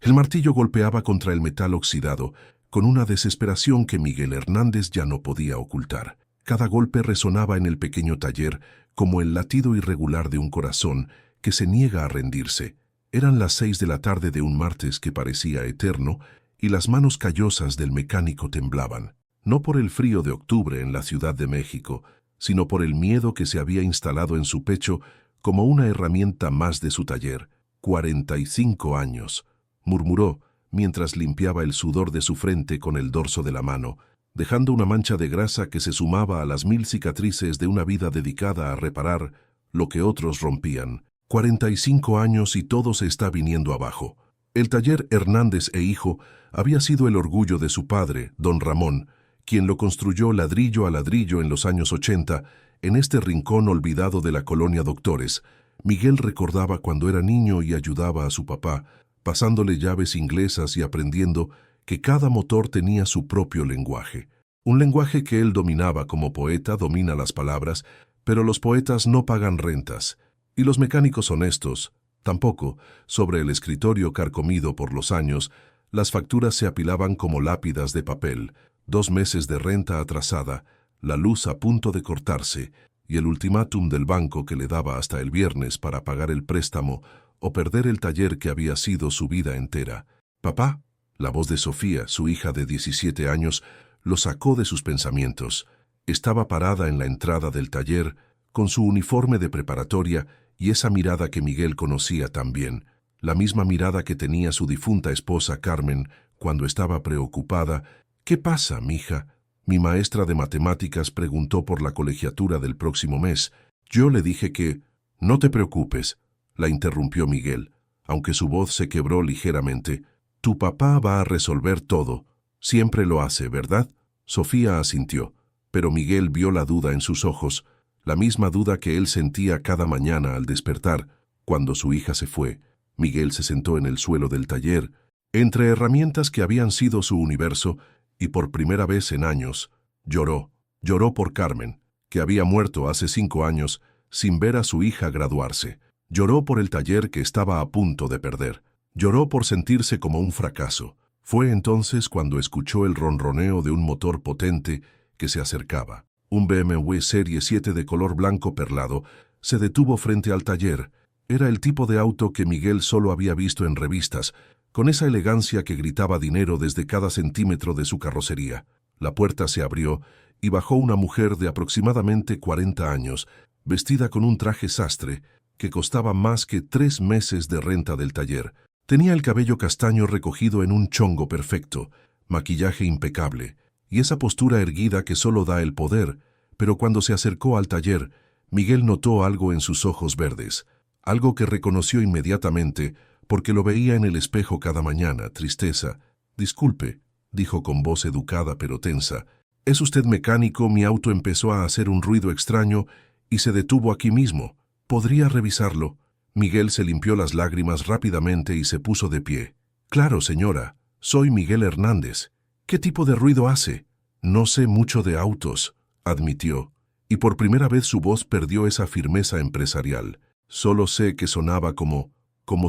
El martillo golpeaba contra el metal oxidado, con una desesperación que Miguel Hernández ya no podía ocultar. Cada golpe resonaba en el pequeño taller como el latido irregular de un corazón que se niega a rendirse. Eran las 6 de la tarde de un martes que parecía eterno, y las manos callosas del mecánico temblaban, no por el frío de octubre en la Ciudad de México, sino por el miedo que se había instalado en su pecho como una herramienta más de su taller. 45 años, murmuró mientras limpiaba el sudor de su frente con el dorso de la mano, dejando una mancha de grasa que se sumaba a las 1000 cicatrices de una vida dedicada a reparar lo que otros rompían. 45 años y todo se está viniendo abajo. El taller Hernández e Hijo había sido el orgullo de su padre, don Ramón, quien lo construyó ladrillo a ladrillo en los años 80, en este rincón olvidado de la colonia Doctores. Miguel recordaba cuando era niño y ayudaba a su papá, pasándole llaves inglesas y aprendiendo que cada motor tenía su propio lenguaje. Un lenguaje que él dominaba como poeta, domina las palabras, pero los poetas no pagan rentas. Y los mecánicos honestos, tampoco. Sobre el escritorio carcomido por los años, las facturas se apilaban como lápidas de papel, 2 meses de renta atrasada, la luz a punto de cortarse, y el ultimátum del banco que le daba hasta el viernes para pagar el préstamo o perder el taller que había sido su vida entera. «Papá», la voz de Sofía, su hija de 17 años, lo sacó de sus pensamientos. Estaba parada en la entrada del taller, con su uniforme de preparatoria y esa mirada que Miguel conocía tan bien, la misma mirada que tenía su difunta esposa Carmen cuando estaba preocupada. «¿Qué pasa, mija?». «Mi maestra de matemáticas preguntó por la colegiatura del próximo mes. Yo le dije que...». «No te preocupes», la interrumpió Miguel, aunque su voz se quebró ligeramente. «Tu papá va a resolver todo. Siempre lo hace, ¿verdad?». Sofía asintió, pero Miguel vio la duda en sus ojos, la misma duda que él sentía cada mañana al despertar. Cuando su hija se fue, Miguel se sentó en el suelo del taller, entre herramientas que habían sido su universo, y por primera vez en años, lloró. Lloró por Carmen, que había muerto hace 5 años, sin ver a su hija graduarse. Lloró por el taller que estaba a punto de perder. Lloró por sentirse como un fracaso. Fue entonces cuando escuchó el ronroneo de un motor potente que se acercaba. Un BMW Serie 7 de color blanco perlado se detuvo frente al taller. Era el tipo de auto que Miguel solo había visto en revistas, con esa elegancia que gritaba dinero desde cada centímetro de su carrocería. La puerta se abrió y bajó una mujer de aproximadamente 40 años, vestida con un traje sastre que costaba más que 3 meses de renta del taller. Tenía el cabello castaño recogido en un chongo perfecto, maquillaje impecable, y esa postura erguida que solo da el poder, pero cuando se acercó al taller, Miguel notó algo en sus ojos verdes, algo que reconoció inmediatamente porque lo veía en el espejo cada mañana, tristeza. «Disculpe», dijo con voz educada pero tensa. «¿Es usted mecánico? Mi auto empezó a hacer un ruido extraño y se detuvo aquí mismo. ¿Podría revisarlo?». Miguel se limpió las lágrimas rápidamente y se puso de pie. «Claro, señora. Soy Miguel Hernández. ¿Qué tipo de ruido hace?». «No sé mucho de autos», admitió, y por primera vez su voz perdió esa firmeza empresarial. «Solo sé que sonaba como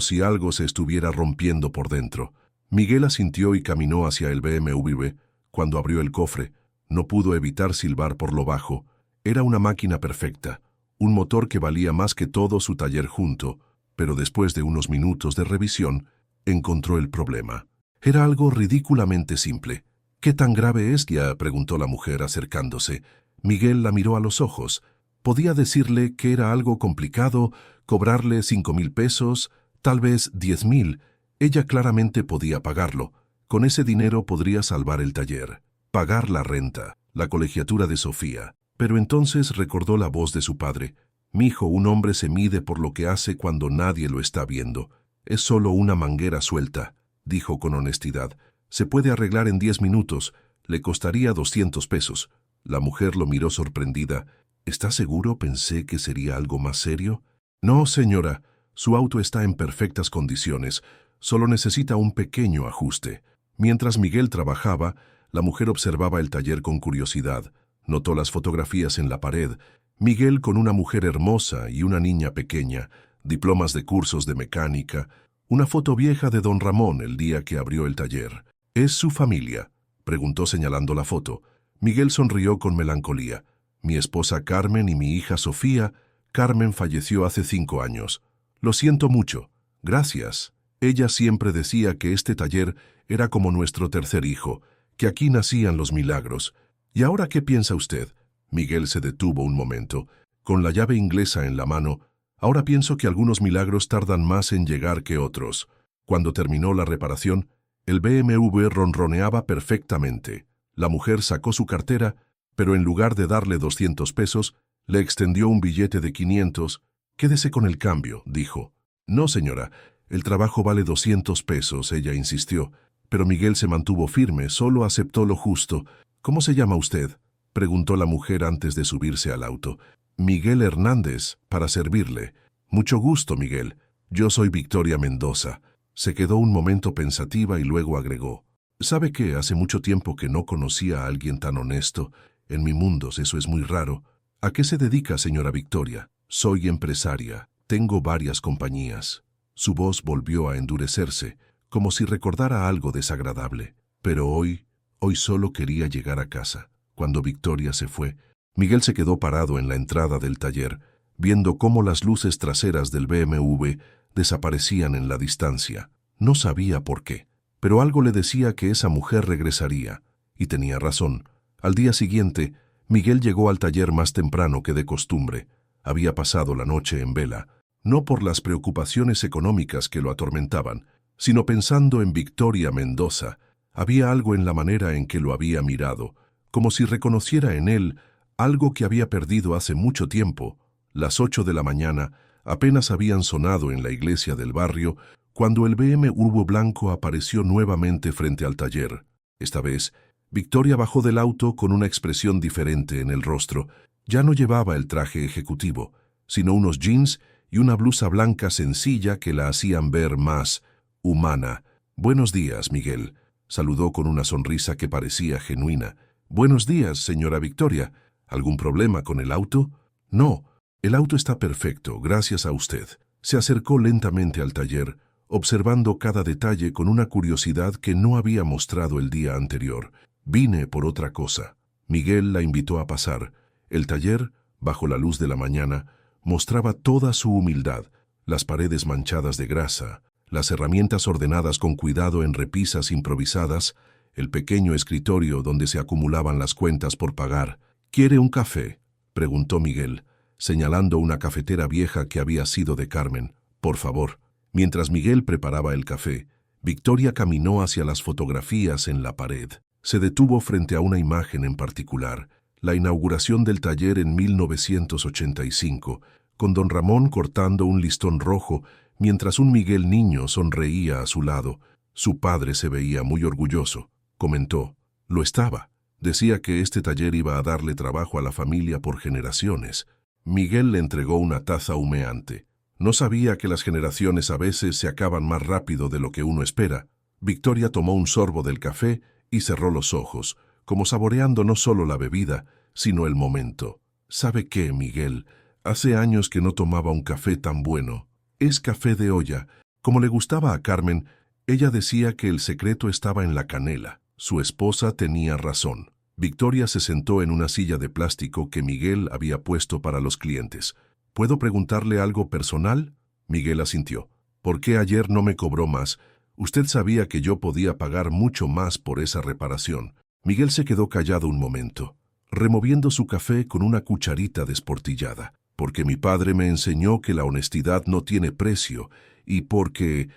si algo se estuviera rompiendo por dentro». Miguel asintió y caminó hacia el BMW. Cuando abrió el cofre, no pudo evitar silbar por lo bajo. Era una máquina perfecta, un motor que valía más que todo su taller junto, pero después de unos minutos de revisión, encontró el problema. Era algo ridículamente simple. «¿Qué tan grave es ya?», preguntó la mujer acercándose. Miguel la miró a los ojos. Podía decirle que era algo complicado, cobrarle 5,000 pesos, tal vez 10,000. Ella claramente podía pagarlo. Con ese dinero podría salvar el taller, pagar la renta, la colegiatura de Sofía. Pero entonces recordó la voz de su padre. «Mijo, un hombre se mide por lo que hace cuando nadie lo está viendo. Es solo una manguera suelta», dijo con honestidad. «Se puede arreglar en 10 minutos. Le costaría 200 pesos». La mujer lo miró sorprendida. «¿Está seguro? Pensé que sería algo más serio». «No, señora. Su auto está en perfectas condiciones. Solo necesita un pequeño ajuste». Mientras Miguel trabajaba, la mujer observaba el taller con curiosidad. Notó las fotografías en la pared. Miguel con una mujer hermosa y una niña pequeña, diplomas de cursos de mecánica, Una foto vieja de don Ramón el día que abrió el taller. ¿Es su familia?, preguntó señalando la foto. Miguel sonrió con melancolía. Mi esposa Carmen y mi hija Sofía. Carmen falleció hace 5 años. Lo siento mucho. Gracias. Ella siempre decía que este taller era como nuestro tercer hijo, que aquí nacían los milagros. ¿Y ahora qué piensa usted? Miguel se detuvo un momento. Con la llave inglesa en la mano, ahora pienso que algunos milagros tardan más en llegar que otros. Cuando terminó la reparación, el BMW ronroneaba perfectamente. La mujer sacó su cartera, pero en lugar de darle 200 pesos, le extendió un billete de 500. «Quédese con el cambio», dijo. «No, señora, el trabajo vale 200 pesos», ella insistió. Pero Miguel se mantuvo firme, solo aceptó lo justo. «¿Cómo se llama usted?», preguntó la mujer antes de subirse al auto. «Miguel Hernández, para servirle». «Mucho gusto, Miguel. Yo soy Victoria Mendoza». Se quedó un momento pensativa y luego agregó. «¿Sabe que hace mucho tiempo que no conocía a alguien tan honesto? En mi mundo eso es muy raro». «¿A qué se dedica, señora Victoria?» «Soy empresaria. Tengo varias compañías». Su voz volvió a endurecerse, como si recordara algo desagradable. «Pero hoy solo quería llegar a casa». Cuando Victoria se fue, Miguel se quedó parado en la entrada del taller, viendo cómo las luces traseras del BMW desaparecían en la distancia. No sabía por qué, pero algo le decía que esa mujer regresaría, y tenía razón. Al día siguiente, Miguel llegó al taller más temprano que de costumbre. Había pasado la noche en vela, no por las preocupaciones económicas que lo atormentaban, sino pensando en Victoria Mendoza. Había algo en la manera en que lo había mirado, como si reconociera en él algo que había perdido hace mucho tiempo. Las 8 de la mañana apenas habían sonado en la iglesia del barrio cuando el BMW blanco apareció nuevamente frente al taller. Esta vez, Victoria bajó del auto con una expresión diferente en el rostro. Ya no llevaba el traje ejecutivo, sino unos jeans y una blusa blanca sencilla que la hacían ver más humana. «Buenos días, Miguel», saludó con una sonrisa que parecía genuina. «Buenos días, señora Victoria. ¿Algún problema con el auto?» «No, el auto está perfecto, gracias a usted». Se acercó lentamente al taller, observando cada detalle con una curiosidad que no había mostrado el día anterior. «Vine por otra cosa». Miguel la invitó a pasar. El taller, bajo la luz de la mañana, mostraba toda su humildad: las paredes manchadas de grasa, las herramientas ordenadas con cuidado en repisas improvisadas, el pequeño escritorio donde se acumulaban las cuentas por pagar. «¿Quiere un café?», preguntó Miguel, señalando una cafetera vieja que había sido de Carmen. «Por favor». Mientras Miguel preparaba el café, Victoria caminó hacia las fotografías en la pared. Se detuvo frente a una imagen en particular, la inauguración del taller en 1985, con don Ramón cortando un listón rojo, mientras un Miguel niño sonreía a su lado. Su padre se veía muy orgulloso. Comentó. Lo estaba. Decía que este taller iba a darle trabajo a la familia por generaciones. Miguel le entregó una taza humeante. No sabía que las generaciones a veces se acaban más rápido de lo que uno espera. Victoria tomó un sorbo del café y cerró los ojos, como saboreando no solo la bebida, sino el momento. «¿Sabe qué, Miguel? Hace años que no tomaba un café tan bueno. Es café de olla. Como le gustaba a Carmen, ella decía que el secreto estaba en la canela». Su esposa tenía razón. Victoria se sentó en una silla de plástico que Miguel había puesto para los clientes. «¿Puedo preguntarle algo personal?». Miguel asintió. «¿Por qué ayer no me cobró más? Usted sabía que yo podía pagar mucho más por esa reparación». Miguel se quedó callado un momento, removiendo su café con una cucharita desportillada. «Porque mi padre me enseñó que la honestidad no tiene precio y porque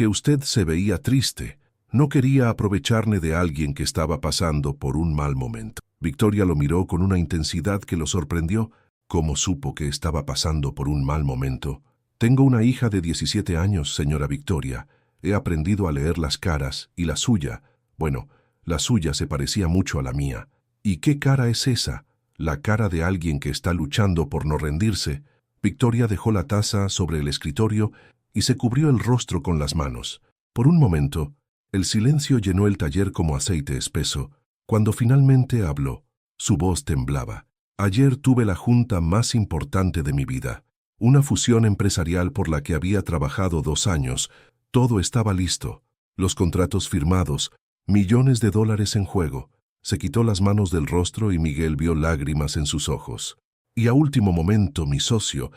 usted se veía triste. No quería aprovecharme de alguien que estaba pasando por un mal momento». Victoria lo miró con una intensidad que lo sorprendió. «¿Cómo supo que estaba pasando por un mal momento?» «Tengo una hija de 17 años, señora Victoria. He aprendido a leer las caras y la suya. Bueno, la suya se parecía mucho a la mía». «¿Y qué cara es esa?». «La cara de alguien que está luchando por no rendirse». Victoria dejó la taza sobre el escritorio y se cubrió el rostro con las manos. Por un momento, el silencio llenó el taller como aceite espeso. Cuando finalmente habló, su voz temblaba. «Ayer tuve la junta más importante de mi vida. Una fusión empresarial por la que había trabajado 2 años. Todo estaba listo. Los contratos firmados, millones de dólares en juego. Se quitó las manos del rostro y Miguel vio lágrimas en sus ojos. Y a último momento, mi socio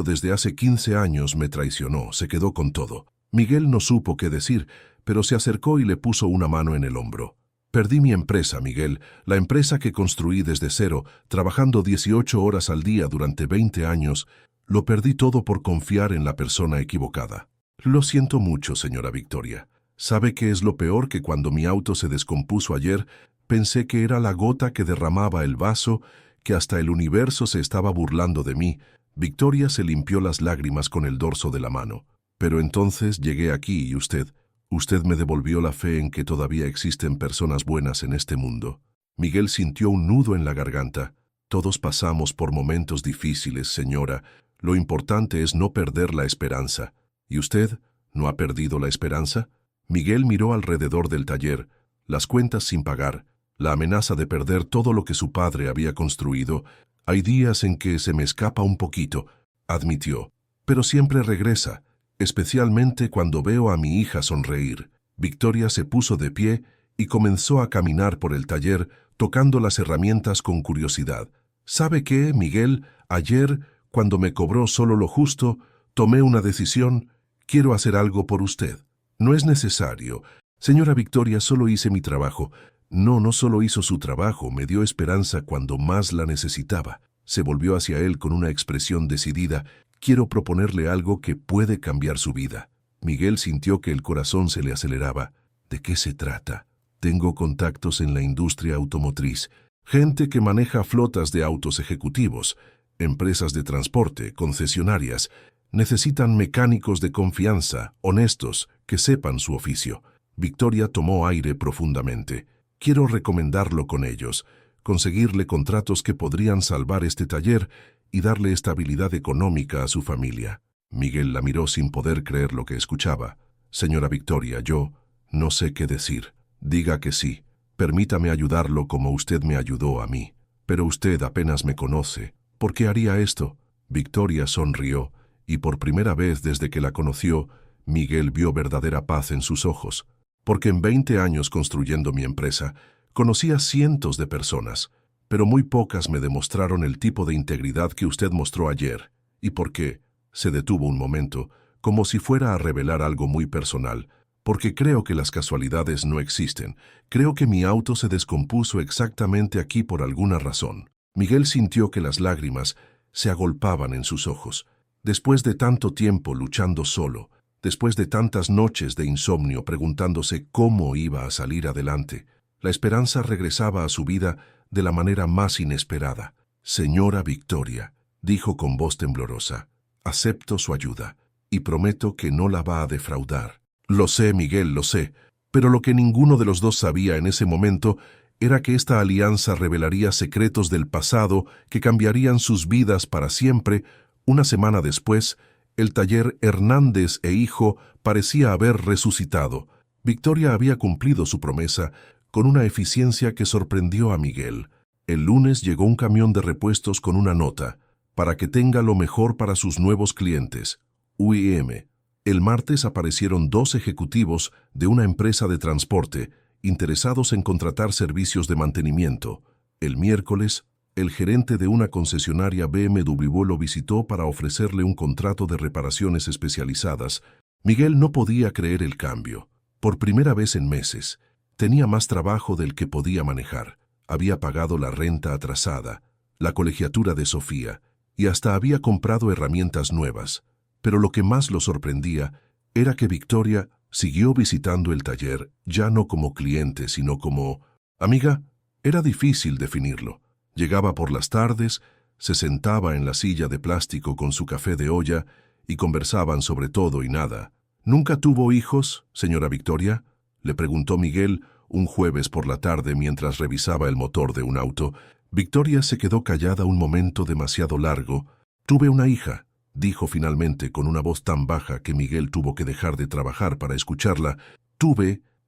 desde hace 15 años me traicionó, se quedó con todo. Miguel no supo qué decir, pero se acercó y le puso una mano en el hombro. Perdí mi empresa, Miguel, la empresa que construí desde cero, trabajando 18 horas al día durante 20 años. Lo perdí todo por confiar en la persona equivocada. Lo siento mucho, señora Victoria. ¿Sabe qué es lo peor? Que cuando mi auto se descompuso ayer, pensé que era la gota que derramaba el vaso, que hasta el universo se estaba burlando de mí. Victoria se limpió las lágrimas con el dorso de la mano. Pero entonces llegué aquí y usted me devolvió la fe en que todavía existen personas buenas en este mundo. Miguel sintió un nudo en la garganta. Todos pasamos por momentos difíciles, señora. Lo importante es no perder la esperanza. ¿Y usted no ha perdido la esperanza? Miguel miró alrededor del taller, las cuentas sin pagar, la amenaza de perder todo lo que su padre había construido. Hay días en que se me escapa un poquito, admitió, pero siempre regresa, especialmente cuando veo a mi hija sonreír. Victoria se puso de pie y comenzó a caminar por el taller, tocando las herramientas con curiosidad. ¿Sabe qué, Miguel? Ayer, cuando me cobró solo lo justo, tomé una decisión. Quiero hacer algo por usted. No es necesario. Señora Victoria, solo hice mi trabajo. No solo hizo su trabajo, me dio esperanza cuando más la necesitaba. Se volvió hacia él con una expresión decidida. Quiero proponerle algo que puede cambiar su vida. Miguel sintió que el corazón se le aceleraba. ¿De qué se trata? Tengo contactos en la industria automotriz, gente que maneja flotas de autos ejecutivos, empresas de transporte, concesionarias. Necesitan mecánicos de confianza, honestos, que sepan su oficio. Victoria tomó aire profundamente. Quiero recomendarlo con ellos, conseguirle contratos que podrían salvar este taller y darle estabilidad económica a su familia. Miguel la miró sin poder creer lo que escuchaba. Señora Victoria, yo no sé qué decir. Diga que sí. Permítame ayudarlo como usted me ayudó a mí. Pero usted apenas me conoce. ¿Por qué haría esto? Victoria sonrió, y por primera vez desde que la conoció, Miguel vio verdadera paz en sus ojos. Porque en 20 años construyendo mi empresa, conocí a cientos de personas, pero muy pocas me demostraron el tipo de integridad que usted mostró ayer. ¿Y por qué? Se detuvo un momento, como si fuera a revelar algo muy personal. Porque creo que las casualidades no existen. Creo que mi auto se descompuso exactamente aquí por alguna razón. Miguel sintió que las lágrimas se agolpaban en sus ojos. Después de tanto tiempo luchando solo, después de tantas noches de insomnio preguntándose cómo iba a salir adelante, la esperanza regresaba a su vida de la manera más inesperada. Señora Victoria, dijo con voz temblorosa, acepto su ayuda y prometo que no la va a defraudar. Lo sé, Miguel, lo sé, pero lo que ninguno de los dos sabía en ese momento era que esta alianza revelaría secretos del pasado que cambiarían sus vidas para siempre. Una semana después, el taller Hernández e Hijo parecía haber resucitado. Victoria había cumplido su promesa con una eficiencia que sorprendió a Miguel. El lunes llegó un camión de repuestos con una nota, para que tenga lo mejor para sus nuevos clientes, UIM. El martes aparecieron 2 ejecutivos de una empresa de transporte interesados en contratar servicios de mantenimiento. El miércoles, el gerente de una concesionaria BMW lo visitó para ofrecerle un contrato de reparaciones especializadas. Miguel no podía creer el cambio. Por primera vez en meses, tenía más trabajo del que podía manejar. Había pagado la renta atrasada, la colegiatura de Sofía, y hasta había comprado herramientas nuevas. Pero lo que más lo sorprendía era que Victoria siguió visitando el taller, ya no como cliente, sino como amiga. Era difícil definirlo. Llegaba por las tardes, se sentaba en la silla de plástico con su café de olla y conversaban sobre todo y nada. ¿Nunca tuvo hijos, señora Victoria?, le preguntó Miguel un jueves por la tarde mientras revisaba el motor de un auto. Victoria se quedó callada un momento demasiado largo. Tuve una hija, dijo finalmente con una voz tan baja que Miguel tuvo que dejar de trabajar para escucharla.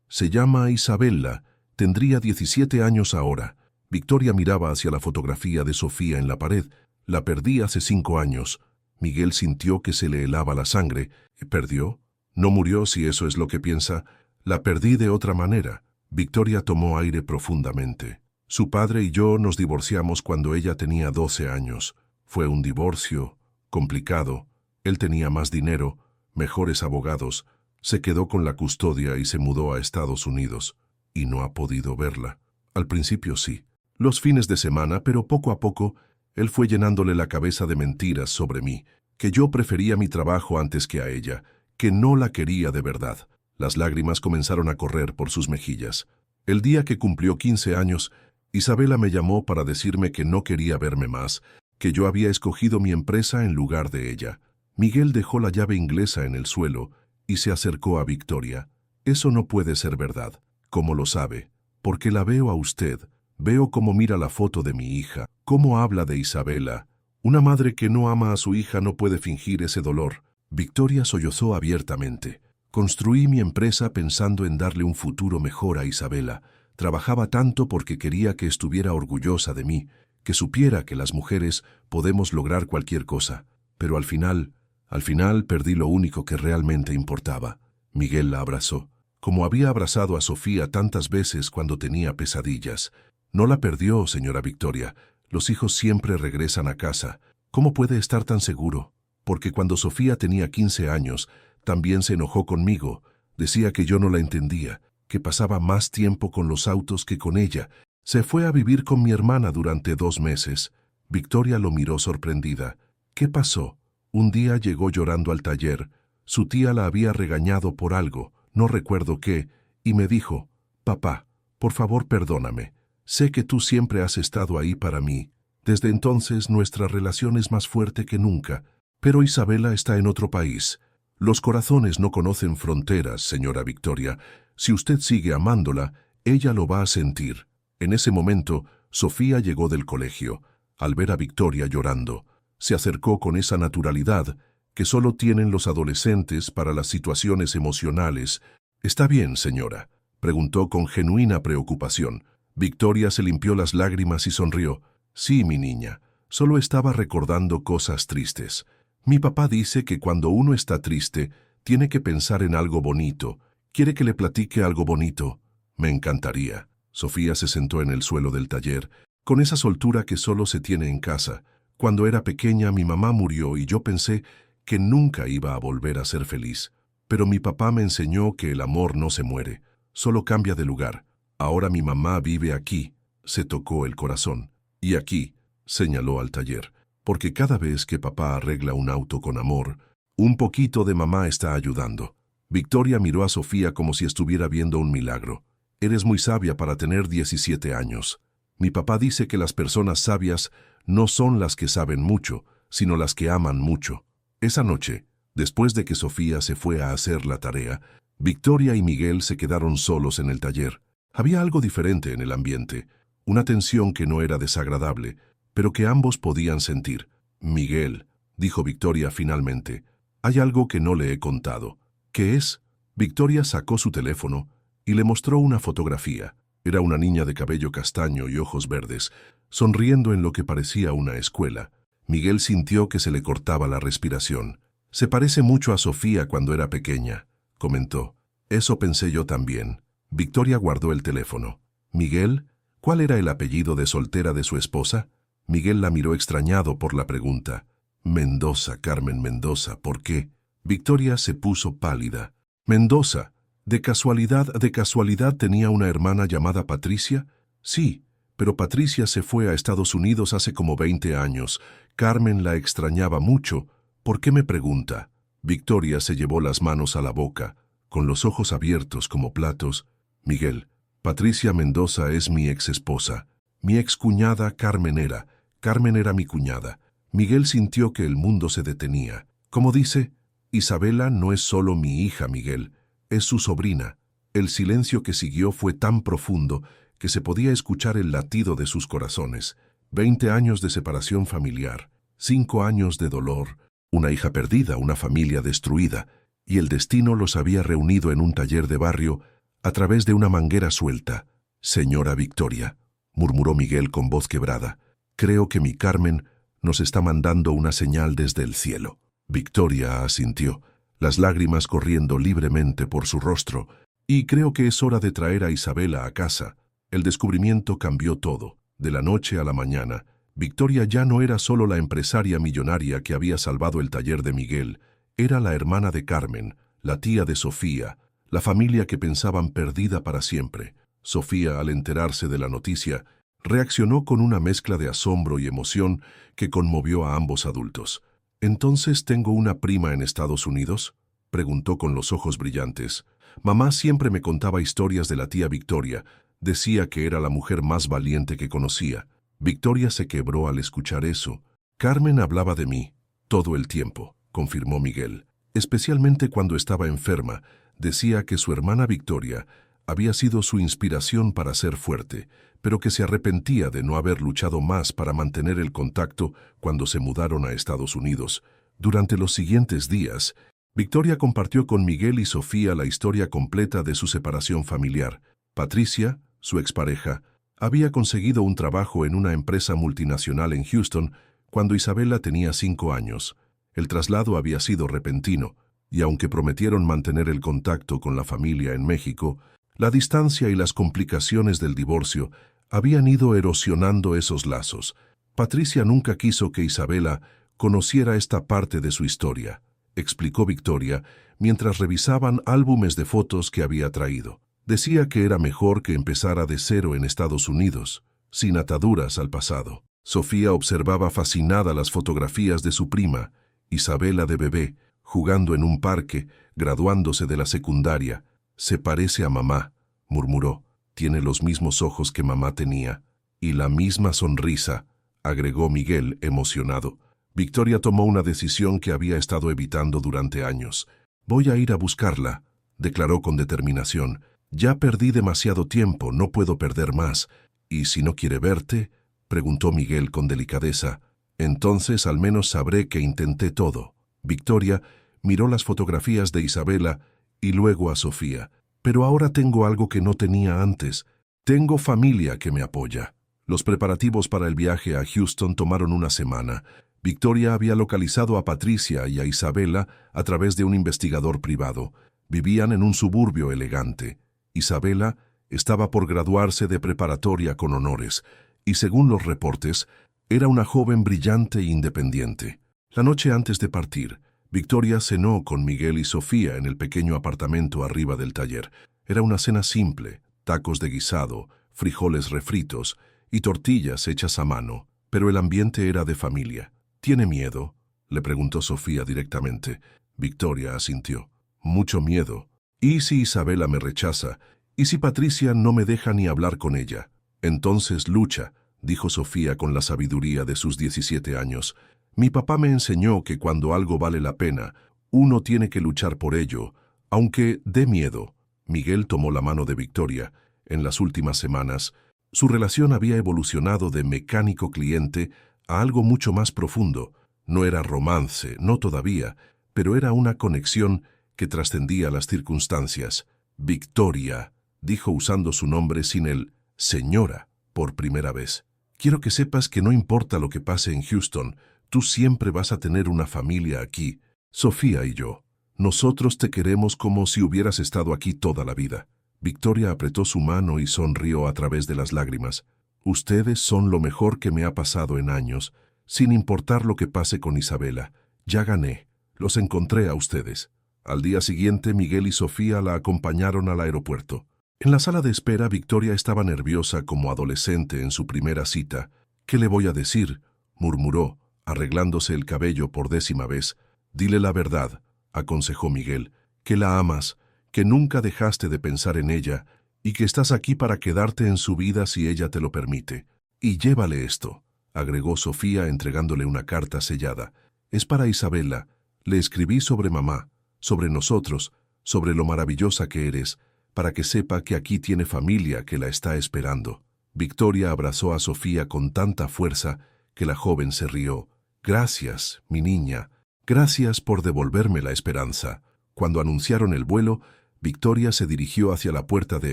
Se llama Isabella, tendría 17 años ahora. Victoria miraba hacia la fotografía de Sofía en la pared. La perdí hace 5 años. Miguel sintió que se le helaba la sangre. ¿Perdió? No murió, si eso es lo que piensa. La perdí de otra manera. Victoria tomó aire profundamente. Su padre y yo nos divorciamos cuando ella tenía 12 años. Fue un divorcio complicado. Él tenía más dinero, mejores abogados, se quedó con la custodia y se mudó a Estados Unidos. Y no ha podido verla. Al principio sí, los fines de semana, pero poco a poco, él fue llenándole la cabeza de mentiras sobre mí, que yo prefería mi trabajo antes que a ella, que no la quería de verdad. Las lágrimas comenzaron a correr por sus mejillas. El día que cumplió 15 años, Isabela me llamó para decirme que no quería verme más, que yo había escogido mi empresa en lugar de ella. Miguel dejó la llave inglesa en el suelo y se acercó a Victoria. Eso no puede ser verdad. ¿Cómo lo sabe? Porque la veo a usted. Veo cómo mira la foto de mi hija, cómo habla de Isabela. Una madre que no ama a su hija no puede fingir ese dolor. Victoria sollozó abiertamente. Construí mi empresa pensando en darle un futuro mejor a Isabela. Trabajaba tanto porque quería que estuviera orgullosa de mí, que supiera que las mujeres podemos lograr cualquier cosa. Pero al final perdí lo único que realmente importaba. Miguel la abrazó, como había abrazado a Sofía tantas veces cuando tenía pesadillas. No la perdió, señora Victoria. Los hijos siempre regresan a casa. ¿Cómo puede estar tan seguro? Porque cuando Sofía tenía 15 años, también se enojó conmigo. Decía que yo no la entendía, que pasaba más tiempo con los autos que con ella. Se fue a vivir con mi hermana durante 2 meses. Victoria lo miró sorprendida. ¿Qué pasó? Un día llegó llorando al taller. Su tía la había regañado por algo, no recuerdo qué, y me dijo, «Papá, por favor perdóname. Sé que tú siempre has estado ahí para mí. Desde entonces nuestra relación es más fuerte que nunca. Pero Isabela está en otro país. Los corazones no conocen fronteras, señora Victoria. Si usted sigue amándola, ella lo va a sentir». En ese momento, Sofía llegó del colegio. Al ver a Victoria llorando, se acercó con esa naturalidad que solo tienen los adolescentes para las situaciones emocionales. «¿Está bien, señora?», preguntó con genuina preocupación. Victoria se limpió las lágrimas y sonrió. «Sí, mi niña, solo estaba recordando cosas tristes. Mi papá dice que cuando uno está triste, tiene que pensar en algo bonito. ¿Quiere que le platique algo bonito?». «Me encantaría». Sofía se sentó en el suelo del taller, con esa soltura que solo se tiene en casa. «Cuando era pequeña mi mamá murió y yo pensé que nunca iba a volver a ser feliz. Pero mi papá me enseñó que el amor no se muere, solo cambia de lugar. Ahora mi mamá vive aquí». Se tocó el corazón. «Y aquí», señaló al taller, «porque cada vez que papá arregla un auto con amor, un poquito de mamá está ayudando». Victoria miró a Sofía como si estuviera viendo un milagro. «Eres muy sabia para tener 17 años. Mi papá dice que las personas sabias no son las que saben mucho, sino las que aman mucho». Esa noche, después de que Sofía se fue a hacer la tarea, Victoria y Miguel se quedaron solos en el taller. Había algo diferente en el ambiente, una tensión que no era desagradable, pero que ambos podían sentir. «Miguel», dijo Victoria finalmente, «hay algo que no le he contado». «¿Qué es?». Victoria sacó su teléfono y le mostró una fotografía. Era una niña de cabello castaño y ojos verdes, sonriendo en lo que parecía una escuela. Miguel sintió que se le cortaba la respiración. «Se parece mucho a Sofía cuando era pequeña», comentó. «Eso pensé yo también». Victoria guardó el teléfono. «Miguel, ¿cuál era el apellido de soltera de su esposa?». Miguel la miró extrañado por la pregunta. «Mendoza, Carmen Mendoza, ¿por qué?». Victoria se puso pálida. «Mendoza. ¿De casualidad tenía una hermana llamada Patricia?». «Sí, pero Patricia se fue a Estados Unidos hace como 20 años. Carmen la extrañaba mucho. ¿Por qué me pregunta?». Victoria se llevó las manos a la boca, con los ojos abiertos como platos. «Miguel, Patricia Mendoza es mi exesposa. Mi excuñada Carmen era mi cuñada». Miguel sintió que el mundo se detenía. «¿Cómo dice?». «Isabela no es solo mi hija, Miguel, es su sobrina». El silencio que siguió fue tan profundo que se podía escuchar el latido de sus corazones. 20 años de separación familiar, 5 años de dolor, una hija perdida, una familia destruida, y el destino los había reunido en un taller de barrio a través de una manguera suelta. «Señora Victoria», murmuró Miguel con voz quebrada, «creo que mi Carmen nos está mandando una señal desde el cielo». Victoria asintió. las lágrimas corriendo libremente por su rostro. Y creo que es hora de traer a Isabela a casa. El descubrimiento cambió todo. De la noche a la mañana, Victoria ya no era solo la empresaria millonaria que había salvado el taller de Miguel, era la hermana de Carmen, la tía de Sofía, la familia que pensaban perdida para siempre. Sofía, al enterarse de la noticia, reaccionó con una mezcla de asombro y emoción que conmovió a ambos adultos. «¿Entonces tengo una prima en Estados Unidos?», preguntó con los ojos brillantes. «Mamá siempre me contaba historias de la tía Victoria. Decía que era la mujer más valiente que conocía». Victoria se quebró al escuchar eso. «Carmen hablaba de mí todo el tiempo», confirmó Miguel. «Especialmente cuando estaba enferma. Decía que su hermana Victoria había sido su inspiración para ser fuerte, pero que se arrepentía de no haber luchado más para mantener el contacto cuando se mudaron a Estados Unidos». Durante los siguientes días, Victoria compartió con Miguel y Sofía la historia completa de su separación familiar. Patricia, su expareja, había conseguido un trabajo en una empresa multinacional en Houston cuando Isabela tenía 5 años. El traslado había sido repentino, y aunque prometieron mantener el contacto con la familia en México, la distancia y las complicaciones del divorcio habían ido erosionando esos lazos. Patricia nunca quiso que Isabela conociera esta parte de su historia, explicó Victoria mientras revisaban álbumes de fotos que había traído. Decía que era mejor que empezara de cero en Estados Unidos, sin ataduras al pasado. Sofía observaba fascinada las fotografías de su prima, Isabela de bebé, jugando en un parque, graduándose de la secundaria. «Se parece a mamá», murmuró. «Tiene los mismos ojos que mamá tenía. Y la misma sonrisa», agregó Miguel, emocionado. Victoria tomó una decisión que había estado evitando durante años. «Voy a ir a buscarla», declaró con determinación. «Ya perdí demasiado tiempo, no puedo perder más». «¿Y si no quiere verte?», preguntó Miguel con delicadeza. «Entonces al menos sabré que intenté todo». Victoria miró las fotografías de Isabela y luego a Sofía. «Pero ahora tengo algo que no tenía antes. Tengo familia que me apoya». Los preparativos para el viaje a Houston tomaron una semana. Victoria había localizado a Patricia y a Isabela a través de un investigador privado. Vivían en un suburbio elegante. Isabela estaba por graduarse de preparatoria con honores y, según los reportes, era una joven brillante e independiente. La noche antes de partir, Victoria cenó con Miguel y Sofía en el pequeño apartamento arriba del taller. Era una cena simple, tacos de guisado, frijoles refritos y tortillas hechas a mano, pero el ambiente era de familia. «¿Tiene miedo?», le preguntó Sofía directamente. Victoria asintió. «Mucho miedo. ¿Y si Isabela me rechaza? ¿Y si Patricia no me deja ni hablar con ella?». «Entonces lucha», dijo Sofía con la sabiduría de sus 17 años. «Mi papá me enseñó que cuando algo vale la pena, uno tiene que luchar por ello, aunque dé miedo». Miguel tomó la mano de Victoria. En las últimas semanas, su relación había evolucionado de mecánico-cliente a algo mucho más profundo. No era romance, no todavía, pero era una conexión que trascendía las circunstancias. «Victoria», dijo usando su nombre sin el «señora» por primera vez. «Quiero que sepas que no importa lo que pase en Houston, tú siempre vas a tener una familia aquí. Sofía y yo. Nosotros te queremos como si hubieras estado aquí toda la vida». Victoria apretó su mano y sonrió a través de las lágrimas. «Ustedes son lo mejor que me ha pasado en años, sin importar lo que pase con Isabela. Ya gané. Los encontré a ustedes». Al día siguiente, Miguel y Sofía la acompañaron al aeropuerto. En la sala de espera, Victoria estaba nerviosa como adolescente en su primera cita. «¿Qué le voy a decir?», murmuró, arreglándose el cabello por 10ª vez. «Dile la verdad», aconsejó Miguel, «que la amas, que nunca dejaste de pensar en ella y que estás aquí para quedarte en su vida si ella te lo permite. Y llévale esto», agregó Sofía entregándole una carta sellada. «Es para Isabela. Le escribí sobre mamá, sobre nosotros, sobre lo maravillosa que eres, para que sepa que aquí tiene familia que la está esperando». Victoria abrazó a Sofía con tanta fuerza que la joven se rió. «Gracias, mi niña. Gracias por devolverme la esperanza». Cuando anunciaron el vuelo, Victoria se dirigió hacia la puerta de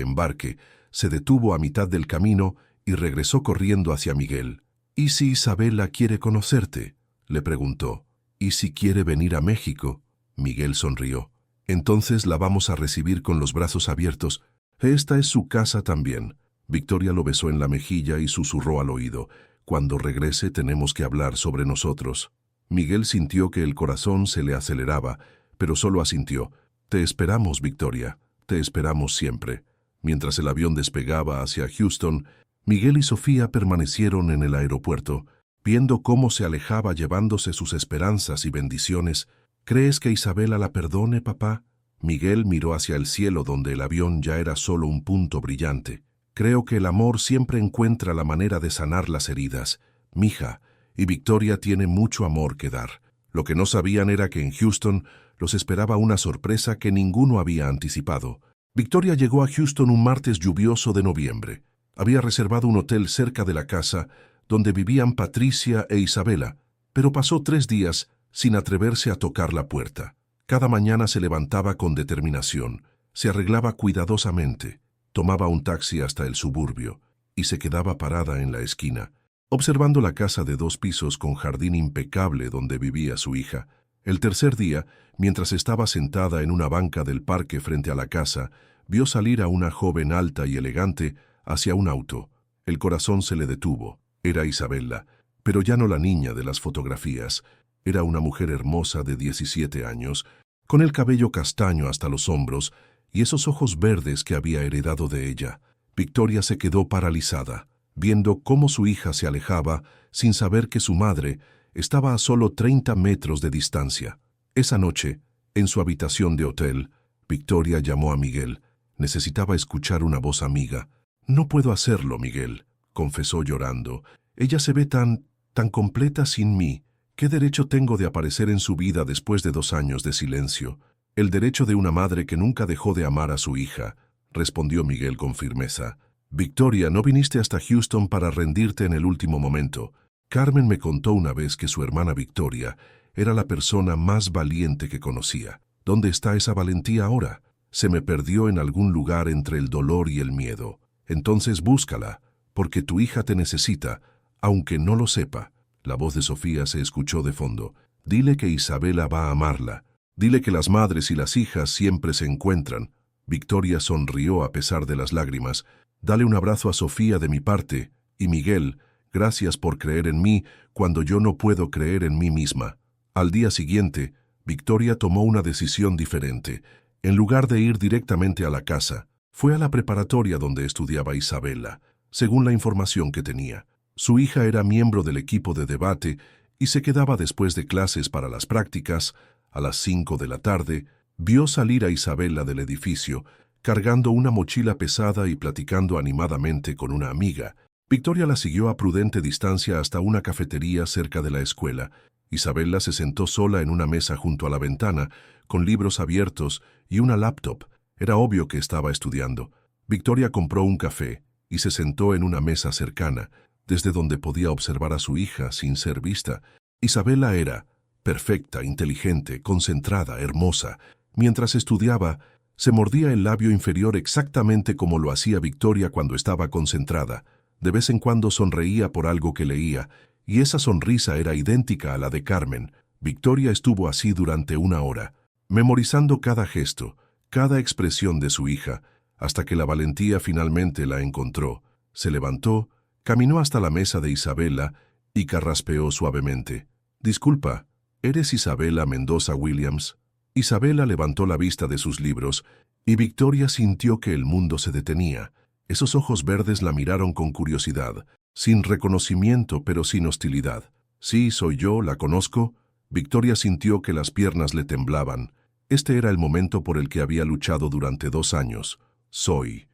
embarque, se detuvo a mitad del camino y regresó corriendo hacia Miguel. «¿Y si Isabela quiere conocerte?», le preguntó. «¿Y si quiere venir a México?». Miguel sonrió. Entonces la vamos a recibir con los brazos abiertos. Esta es su casa también. Victoria lo besó en la mejilla y susurró al oído. Cuando regrese tenemos que hablar sobre nosotros. Miguel sintió que el corazón se le aceleraba, pero solo asintió. Te esperamos, Victoria. Te esperamos siempre. Mientras el avión despegaba hacia Houston, Miguel y Sofía permanecieron en el aeropuerto, viendo cómo se alejaba llevándose sus esperanzas y bendiciones. ¿Crees que Isabela la perdone, papá? Miguel miró hacia el cielo donde el avión ya era solo un punto brillante. Creo que el amor siempre encuentra la manera de sanar las heridas, mija, y Victoria tiene mucho amor que dar. Lo que no sabían era que en Houston los esperaba una sorpresa que ninguno había anticipado. Victoria llegó a Houston un martes lluvioso de noviembre. Había reservado un hotel cerca de la casa donde vivían Patricia e Isabela, pero pasó 3 días sin atreverse a tocar la puerta. Cada mañana se levantaba con determinación, se arreglaba cuidadosamente, tomaba un taxi hasta el suburbio y se quedaba parada en la esquina, observando la casa de 2 pisos con jardín impecable donde vivía su hija. El tercer día, mientras estaba sentada en una banca del parque frente a la casa, vio salir a una joven alta y elegante hacia un auto. El corazón se le detuvo. Era Isabela, pero ya no la niña de las fotografías. Era una mujer hermosa de 17 años, con el cabello castaño hasta los hombros y esos ojos verdes que había heredado de ella. Victoria se quedó paralizada, viendo cómo su hija se alejaba sin saber que su madre estaba a solo 30 metros de distancia. Esa noche, en su habitación de hotel, Victoria llamó a Miguel. Necesitaba escuchar una voz amiga. «No puedo hacerlo, Miguel», confesó llorando. «Ella se ve tan completa sin mí. ¿Qué derecho tengo de aparecer en su vida después de 2 años de silencio?» «El derecho de una madre que nunca dejó de amar a su hija», respondió Miguel con firmeza. «Victoria, no viniste hasta Houston para rendirte en el último momento. Carmen me contó una vez que su hermana Victoria era la persona más valiente que conocía. ¿Dónde está esa valentía ahora? Se me perdió en algún lugar entre el dolor y el miedo. Entonces búscala, porque tu hija te necesita, aunque no lo sepa». La voz de Sofía se escuchó de fondo. «Dile que Isabela va a amarla. Dile que las madres y las hijas siempre se encuentran». Victoria sonrió a pesar de las lágrimas. «Dale un abrazo a Sofía de mi parte. Y Miguel, gracias por creer en mí cuando yo no puedo creer en mí misma». Al día siguiente, Victoria tomó una decisión diferente. En lugar de ir directamente a la casa, fue a la preparatoria donde estudiaba Isabela, según la información que tenía. Su hija era miembro del equipo de debate y se quedaba después de clases para las prácticas. A las 5 de la tarde, vio salir a Isabela del edificio, cargando una mochila pesada y platicando animadamente con una amiga. Victoria la siguió a prudente distancia hasta una cafetería cerca de la escuela. Isabela se sentó sola en una mesa junto a la ventana, con libros abiertos y una laptop. Era obvio que estaba estudiando. Victoria compró un café y se sentó en una mesa cercana, desde donde podía observar a su hija sin ser vista. Isabela era perfecta, inteligente, concentrada, hermosa. Mientras estudiaba, se mordía el labio inferior exactamente como lo hacía Victoria cuando estaba concentrada. De vez en cuando sonreía por algo que leía, y esa sonrisa era idéntica a la de Carmen. Victoria estuvo así durante 1 hora, memorizando cada gesto, cada expresión de su hija, hasta que la valentía finalmente la encontró. Se levantó, caminó hasta la mesa de Isabela y carraspeó suavemente. «Disculpa, ¿eres Isabela Mendoza Williams?» Isabela levantó la vista de sus libros y Victoria sintió que el mundo se detenía. Esos ojos verdes la miraron con curiosidad, sin reconocimiento pero sin hostilidad. «Sí, soy yo, la conozco». Victoria sintió que las piernas le temblaban. Este era el momento por el que había luchado durante 2 años. Soy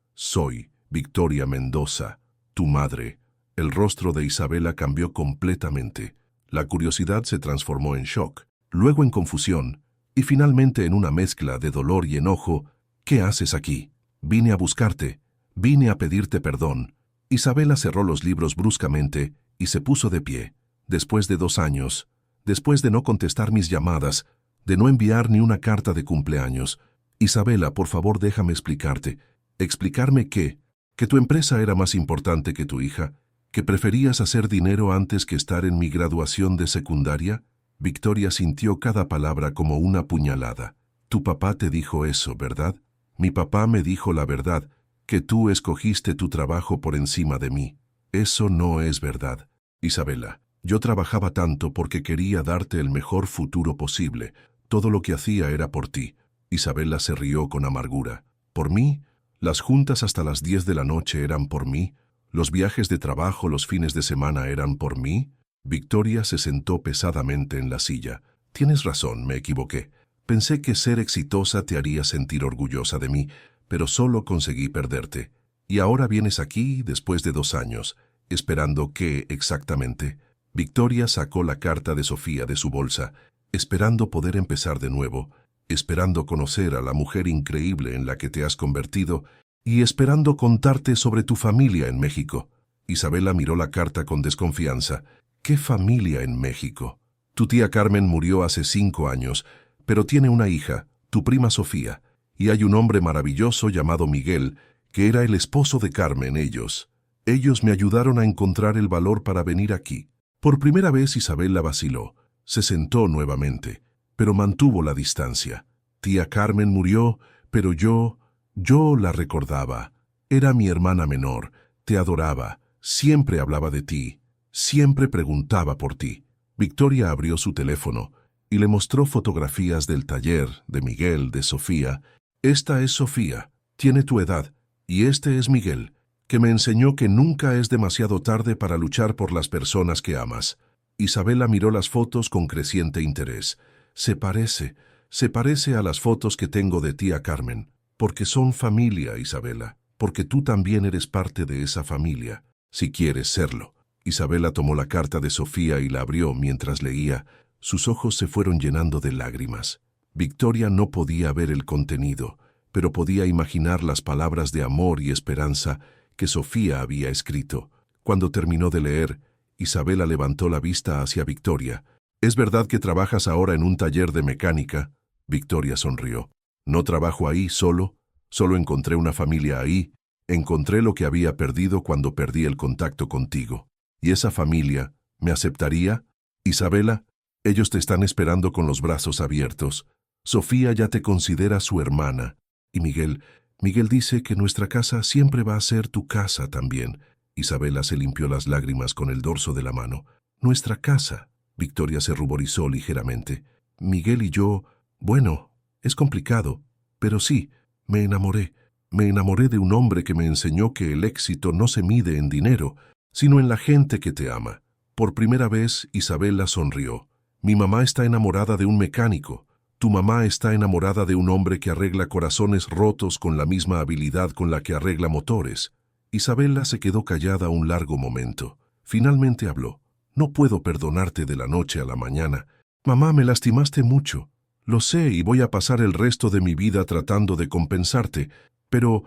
Victoria Mendoza, tu madre». El rostro de Isabela cambió completamente. La curiosidad se transformó en shock, luego en confusión, y finalmente en una mezcla de dolor y enojo. «¿Qué haces aquí? Vine a buscarte. Vine a pedirte perdón». Isabela cerró los libros bruscamente y se puso de pie. «Después de 2 años, después de no contestar mis llamadas, de no enviar ni una carta de cumpleaños. Isabela, por favor, déjame explicarte. ¿Explicarme qué? ¿Que tu empresa era más importante que tu hija? ¿Que preferías hacer dinero antes que estar en mi graduación de secundaria? Victoria sintió cada palabra como una puñalada. Tu papá te dijo eso, ¿verdad? Mi papá me dijo la verdad, que tú escogiste tu trabajo por encima de mí. Eso no es verdad. Isabela, yo trabajaba tanto porque quería darte el mejor futuro posible. Todo lo que hacía era por ti. Isabela se rió con amargura. ¿Por mí? Las juntas hasta las 10 de la noche eran por mí. Los viajes de trabajo los fines de semana eran por mí. Victoria se sentó pesadamente en la silla. Tienes razón, me equivoqué. Pensé que ser exitosa te haría sentir orgullosa de mí, pero solo conseguí perderte. Y ahora vienes aquí, después de 2 años, esperando qué exactamente. Victoria sacó la carta de Sofía de su bolsa, esperando poder empezar de nuevo, esperando conocer a la mujer increíble en la que te has convertido y esperando contarte sobre tu familia en México. Isabela miró la carta con desconfianza. ¿Qué familia en México? Tu tía Carmen murió hace 5 años, pero tiene una hija, tu prima Sofía, y hay un hombre maravilloso llamado Miguel, que era el esposo de Carmen. Ellos me ayudaron a encontrar el valor para venir aquí. Por primera vez Isabela vaciló, se sentó nuevamente, pero mantuvo la distancia. Tía Carmen murió, pero yo la recordaba. Era mi hermana menor, te adoraba, siempre hablaba de ti, siempre preguntaba por ti. Victoria abrió su teléfono y le mostró fotografías del taller, de Miguel, de Sofía. Esta es Sofía, tiene tu edad, y este es Miguel, que me enseñó que nunca es demasiado tarde para luchar por las personas que amas. Isabela miró las fotos con creciente interés. Se parece a las fotos que tengo de tía Carmen, porque son familia, Isabela, porque tú también eres parte de esa familia, si quieres serlo. Isabela tomó la carta de Sofía y la abrió mientras leía. Sus ojos se fueron llenando de lágrimas. Victoria no podía ver el contenido, pero podía imaginar las palabras de amor y esperanza que Sofía había escrito. Cuando terminó de leer, Isabela levantó la vista hacia Victoria. ¿Es verdad que trabajas ahora en un taller de mecánica? Victoria sonrió. No trabajo ahí solo encontré una familia ahí. Encontré lo que había perdido cuando perdí el contacto contigo. ¿Y esa familia me aceptaría? Isabela, ellos te están esperando con los brazos abiertos. Sofía ya te considera su hermana. Y Miguel dice que nuestra casa siempre va a ser tu casa también. Isabela se limpió las lágrimas con el dorso de la mano. Nuestra casa. Victoria se ruborizó ligeramente. Miguel y yo, bueno, es complicado, pero sí, me enamoré. Me enamoré de un hombre que me enseñó que el éxito no se mide en dinero, sino en la gente que te ama. Por primera vez, Isabela sonrió. Mi mamá está enamorada de un mecánico. Tu mamá está enamorada de un hombre que arregla corazones rotos con la misma habilidad con la que arregla motores. Isabela se quedó callada un largo momento. Finalmente habló. No puedo perdonarte de la noche a la mañana. Mamá, me lastimaste mucho. Lo sé y voy a pasar el resto de mi vida tratando de compensarte, pero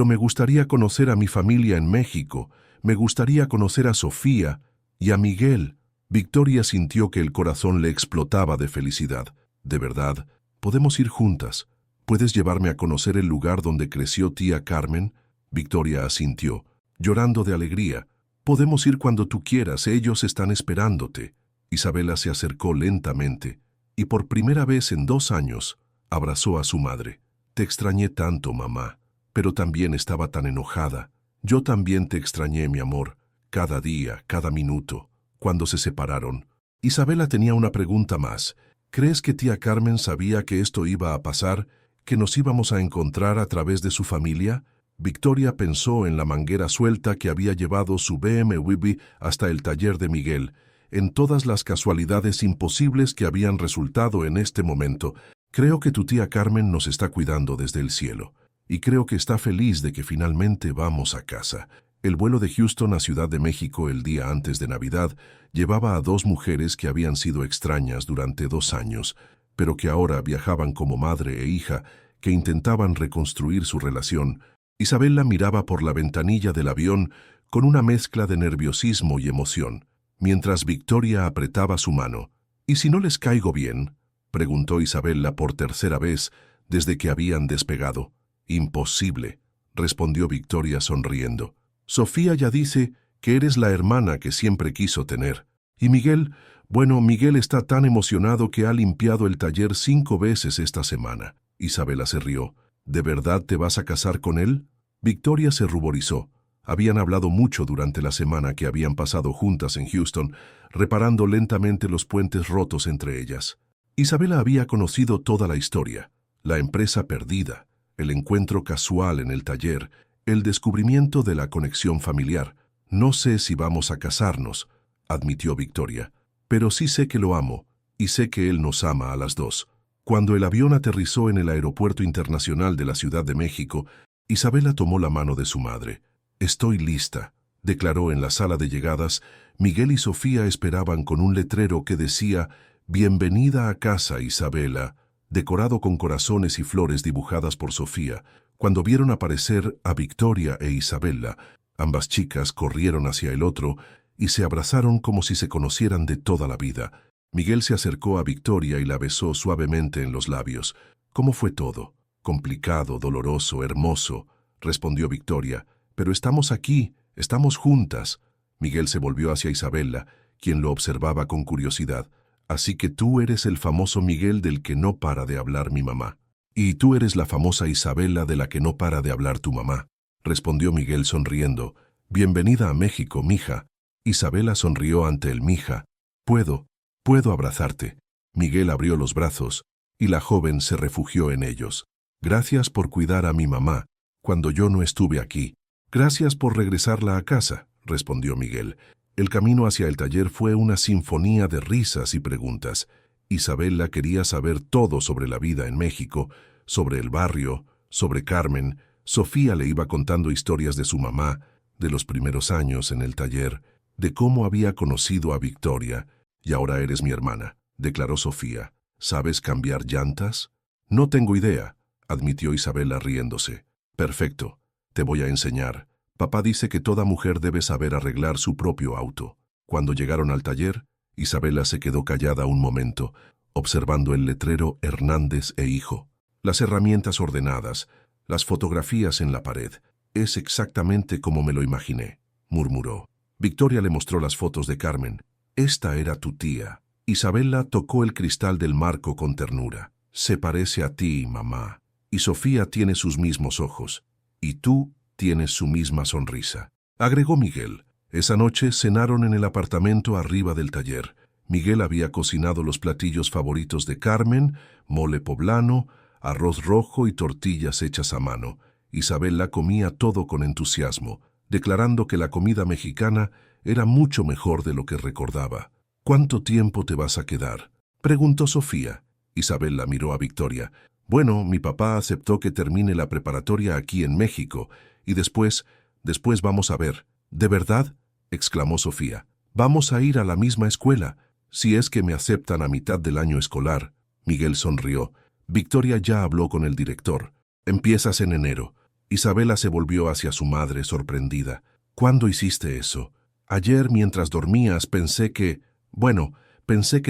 me gustaría conocer a mi familia en México. Me gustaría conocer a Sofía y a Miguel. Victoria sintió que el corazón le explotaba de felicidad. De verdad, podemos ir juntas. ¿Puedes llevarme a conocer el lugar donde creció tía Carmen? Victoria asintió, llorando de alegría. Podemos ir cuando tú quieras, ellos están esperándote. Isabela se acercó lentamente y por primera vez en 2 años abrazó a su madre. Te extrañé tanto, mamá, pero también estaba tan enojada. Yo también te extrañé, mi amor, cada día, cada minuto, cuando se separaron. Isabela tenía una pregunta más. ¿Crees que tía Carmen sabía que esto iba a pasar, que nos íbamos a encontrar a través de su familia? Victoria pensó en la manguera suelta que había llevado su BMW hasta el taller de Miguel, en todas las casualidades imposibles que habían resultado en este momento. Creo que tu tía Carmen nos está cuidando desde el cielo, y creo que está feliz de que finalmente vamos a casa. El vuelo de Houston a Ciudad de México el día antes de Navidad llevaba a 2 mujeres que habían sido extrañas durante 2 años, pero que ahora viajaban como madre e hija, que intentaban reconstruir su relación. Isabela miraba por la ventanilla del avión con una mezcla de nerviosismo y emoción, mientras Victoria apretaba su mano. ¿Y si no les caigo bien?, preguntó Isabela por tercera vez desde que habían despegado. Imposible, respondió Victoria sonriendo. Sofía ya dice que eres la hermana que siempre quiso tener. ¿Y Miguel? Bueno, Miguel está tan emocionado que ha limpiado el taller 5 veces esta semana. Isabela se rió. ¿De verdad te vas a casar con él? Victoria se ruborizó. Habían hablado mucho durante la semana que habían pasado juntas en Houston, reparando lentamente los puentes rotos entre ellas. Isabela había conocido toda la historia, la empresa perdida, el encuentro casual en el taller, el descubrimiento de la conexión familiar. No sé si vamos a casarnos, admitió Victoria, pero sí sé que lo amo, y sé que él nos ama a las dos. Cuando el avión aterrizó en el Aeropuerto Internacional de la Ciudad de México, Isabela tomó la mano de su madre. «Estoy lista», declaró en la sala de llegadas. Miguel y Sofía esperaban con un letrero que decía «Bienvenida a casa, Isabela», decorado con corazones y flores dibujadas por Sofía. Cuando vieron aparecer a Victoria e Isabela, ambas chicas corrieron hacia el otro y se abrazaron como si se conocieran de toda la vida. Miguel se acercó a Victoria y la besó suavemente en los labios. «¿Cómo fue todo?» «Complicado, doloroso, hermoso», respondió Victoria. «Pero estamos aquí, estamos juntas». Miguel se volvió hacia Isabela, quien lo observaba con curiosidad. «Así que tú eres el famoso Miguel del que no para de hablar mi mamá. Y tú eres la famosa Isabela de la que no para de hablar tu mamá», respondió Miguel sonriendo. «Bienvenida a México, mija». Isabela sonrió ante el mija. Puedo abrazarte». Miguel abrió los brazos, y la joven se refugió en ellos. «Gracias por cuidar a mi mamá, cuando yo no estuve aquí». «Gracias por regresarla a casa», respondió Miguel. El camino hacia el taller fue una sinfonía de risas y preguntas. Isabela quería saber todo sobre la vida en México, sobre el barrio, sobre Carmen. Sofía le iba contando historias de su mamá, de los primeros años en el taller, de cómo había conocido a Victoria. «Y ahora eres mi hermana», declaró Sofía. «¿Sabes cambiar llantas?» «No tengo idea», admitió Isabela riéndose. «Perfecto, te voy a enseñar. Papá dice que toda mujer debe saber arreglar su propio auto». Cuando llegaron al taller, Isabela se quedó callada un momento, observando el letrero Hernández e Hijo. Las herramientas ordenadas, las fotografías en la pared. «Es exactamente como me lo imaginé», murmuró. Victoria le mostró las fotos de Carmen. «Esta era tu tía». Isabela tocó el cristal del marco con ternura. «Se parece a ti, mamá. Y Sofía tiene sus mismos ojos. Y tú tienes su misma sonrisa», agregó Miguel. Esa noche cenaron en el apartamento arriba del taller. Miguel había cocinado los platillos favoritos de Carmen, mole poblano, arroz rojo y tortillas hechas a mano. Isabela comía todo con entusiasmo, declarando que la comida mexicana era mucho mejor de lo que recordaba. «¿Cuánto tiempo te vas a quedar?», preguntó Sofía. Isabela miró a Victoria. «Bueno, mi papá aceptó que termine la preparatoria aquí en México, y después vamos a ver». «¿De verdad?», exclamó Sofía. «Vamos a ir a la misma escuela, si es que me aceptan a mitad del año escolar». Miguel sonrió. Victoria ya habló con el director. «Empiezas en enero». Isabela se volvió hacia su madre sorprendida. «¿Cuándo hiciste eso?» «Ayer, mientras dormías, pensé que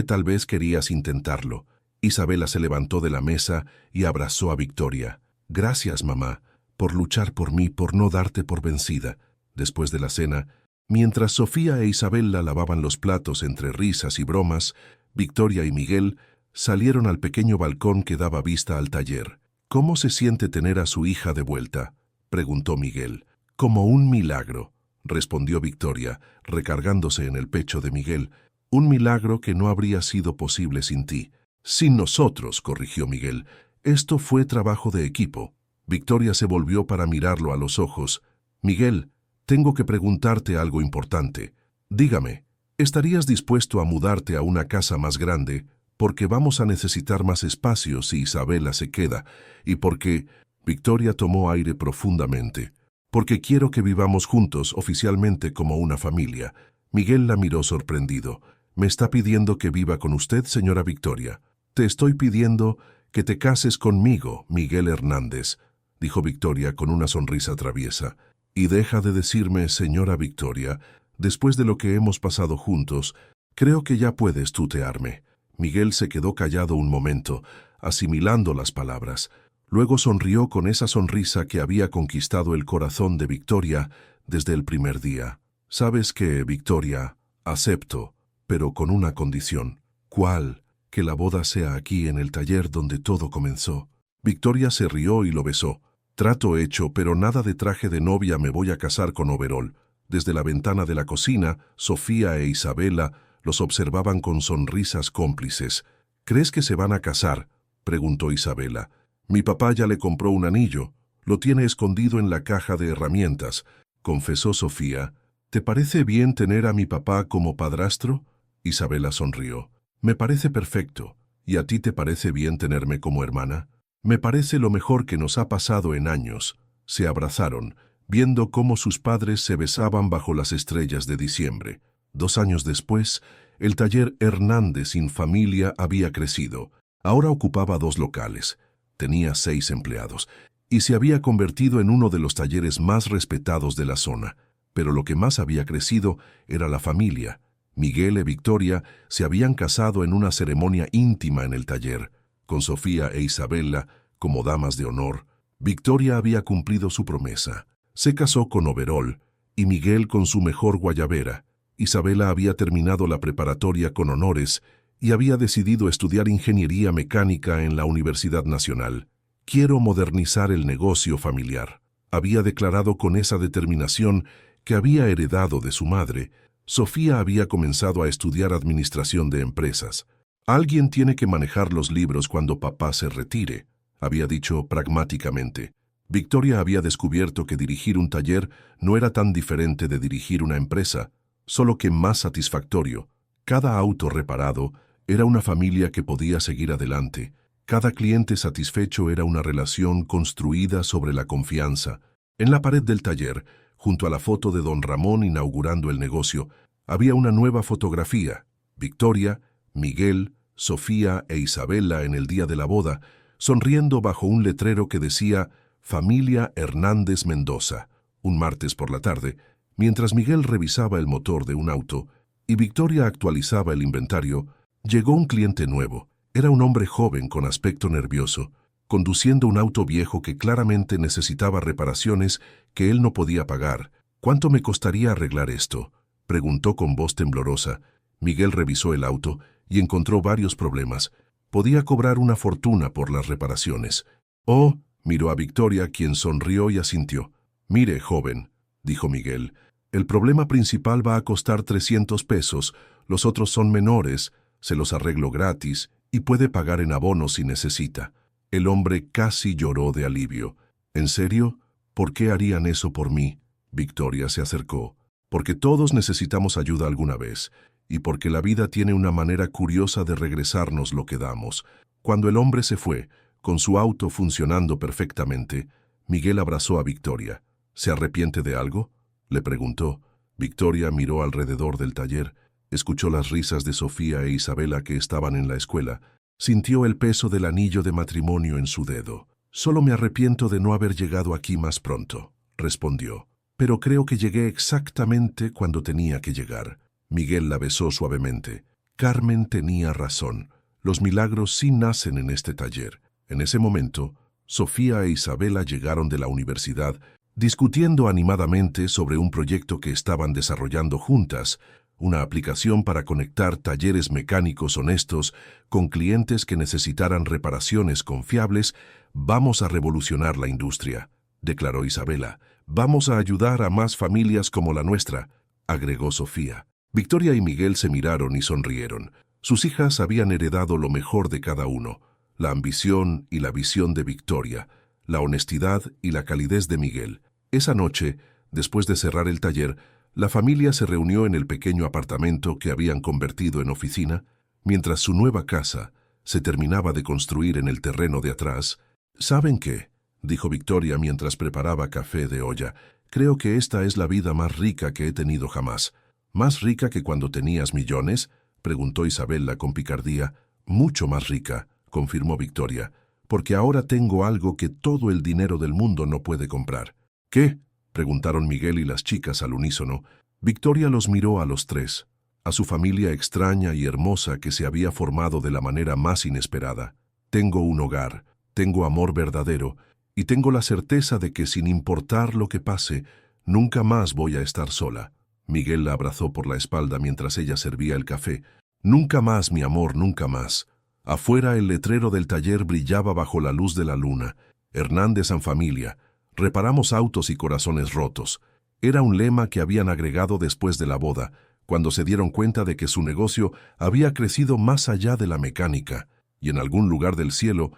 tal vez querías intentarlo». Isabela se levantó de la mesa y abrazó a Victoria. «Gracias, mamá, por luchar por mí, por no darte por vencida». Después de la cena, mientras Sofía e Isabela lavaban los platos entre risas y bromas, Victoria y Miguel salieron al pequeño balcón que daba vista al taller. «¿Cómo se siente tener a su hija de vuelta?», preguntó Miguel. «Como un milagro», respondió Victoria, recargándose en el pecho de Miguel. «Un milagro que no habría sido posible sin ti». «Sin nosotros», corrigió Miguel. «Esto fue trabajo de equipo». Victoria se volvió para mirarlo a los ojos. «Miguel, tengo que preguntarte algo importante. Dígame, ¿estarías dispuesto a mudarte a una casa más grande? Porque vamos a necesitar más espacio si Isabela se queda, y porque...» Victoria tomó aire profundamente. «Porque quiero que vivamos juntos oficialmente como una familia». Miguel la miró sorprendido. «¿Me está pidiendo que viva con usted, señora Victoria?» «Te estoy pidiendo que te cases conmigo, Miguel Hernández», dijo Victoria con una sonrisa traviesa. «Y deja de decirme, señora Victoria, después de lo que hemos pasado juntos, creo que ya puedes tutearme». Miguel se quedó callado un momento, asimilando las palabras. Luego sonrió con esa sonrisa que había conquistado el corazón de Victoria desde el primer día. «¿Sabes qué, Victoria? Acepto, pero con una condición. ¿Cuál? Que la boda sea aquí en el taller donde todo comenzó. Victoria se rió y lo besó. Trato hecho, pero nada de traje de novia, me voy a casar con overol. Desde la ventana de la cocina, Sofía e Isabela los observaban con sonrisas cómplices. ¿Crees que se van a casar?, preguntó Isabela. Mi papá ya le compró un anillo. Lo tiene escondido en la caja de herramientas, confesó Sofía. ¿Te parece bien tener a mi papá como padrastro? Isabela sonrió. Me parece perfecto. ¿Y a ti te parece bien tenerme como hermana? Me parece lo mejor que nos ha pasado en años. Se abrazaron, viendo cómo sus padres se besaban bajo las estrellas de diciembre. 2 años después, el taller Hernández sin familia había crecido. Ahora ocupaba 2 locales, tenía 6 empleados, y se había convertido en uno de los talleres más respetados de la zona. Pero lo que más había crecido era la familia. Miguel y Victoria se habían casado en una ceremonia íntima en el taller, con Sofía e Isabela como damas de honor. Victoria había cumplido su promesa. Se casó con overol, y Miguel con su mejor guayabera. Isabela había terminado la preparatoria con honores y había decidido estudiar ingeniería mecánica en la Universidad Nacional. Quiero modernizar el negocio familiar. Había declarado con esa determinación que había heredado de su madre. Sofía había comenzado a estudiar administración de empresas. Alguien tiene que manejar los libros cuando papá se retire, había dicho pragmáticamente. Victoria había descubierto que dirigir un taller no era tan diferente de dirigir una empresa, solo que más satisfactorio. Cada auto reparado era una familia que podía seguir adelante. Cada cliente satisfecho era una relación construida sobre la confianza. En la pared del taller, junto a la foto de don Ramón inaugurando el negocio, había una nueva fotografía. Victoria, Miguel, Sofía e Isabela en el día de la boda, sonriendo bajo un letrero que decía Familia Hernández Mendoza. Un martes por la tarde, mientras Miguel revisaba el motor de un auto y Victoria actualizaba el inventario, llegó un cliente nuevo. Era un hombre joven con aspecto nervioso, conduciendo un auto viejo que claramente necesitaba reparaciones que él no podía pagar. ¿Cuánto me costaría arreglar esto?, preguntó con voz temblorosa. Miguel revisó el auto y encontró varios problemas. Podía cobrar una fortuna por las reparaciones. Oh, miró a Victoria, quien sonrió y asintió. Mire, joven, dijo Miguel, el problema principal va a costar 300 pesos, los otros son menores, se los arreglo gratis y puede pagar en abono si necesita. El hombre casi lloró de alivio. ¿En serio? ¿Por qué harían eso por mí? Victoria se acercó. Porque todos necesitamos ayuda alguna vez, y porque la vida tiene una manera curiosa de regresarnos lo que damos. Cuando el hombre se fue, con su auto funcionando perfectamente, Miguel abrazó a Victoria. ¿Se arrepiente de algo?, le preguntó. Victoria miró alrededor del taller, escuchó las risas de Sofía e Isabela que estaban en la escuela, sintió el peso del anillo de matrimonio en su dedo. Solo me arrepiento de no haber llegado aquí más pronto, respondió. Pero creo que llegué exactamente cuando tenía que llegar. Miguel la besó suavemente. Carmen tenía razón. Los milagros sí nacen en este taller. En ese momento, Sofía e Isabela llegaron de la universidad, discutiendo animadamente sobre un proyecto que estaban desarrollando juntas, una aplicación para conectar talleres mecánicos honestos con clientes que necesitaran reparaciones confiables. Vamos a revolucionar la industria, declaró Isabela. Vamos a ayudar a más familias como la nuestra, agregó Sofía. Victoria y Miguel se miraron y sonrieron. Sus hijas habían heredado lo mejor de cada uno, la ambición y la visión de Victoria, la honestidad y la calidez de Miguel. Esa noche, después de cerrar el taller, la familia se reunió en el pequeño apartamento que habían convertido en oficina, mientras su nueva casa se terminaba de construir en el terreno de atrás. ¿Saben qué?, dijo Victoria mientras preparaba café de olla. Creo que esta es la vida más rica que he tenido jamás. ¿Más rica que cuando tenías millones?, preguntó Isabela con picardía. Mucho más rica, confirmó Victoria, porque ahora tengo algo que todo el dinero del mundo no puede comprar. ¿Qué?, preguntaron Miguel y las chicas al unísono. Victoria los miró a los tres, a su familia extraña y hermosa que se había formado de la manera más inesperada. Tengo un hogar, tengo amor verdadero, y tengo la certeza de que sin importar lo que pase, nunca más voy a estar sola. Miguel la abrazó por la espalda mientras ella servía el café. Nunca más, mi amor, nunca más. Afuera el letrero del taller brillaba bajo la luz de la luna. Hernández en familia. Reparamos autos y corazones rotos. Era un lema que habían agregado después de la boda, cuando se dieron cuenta de que su negocio había crecido más allá de la mecánica, y en algún lugar del cielo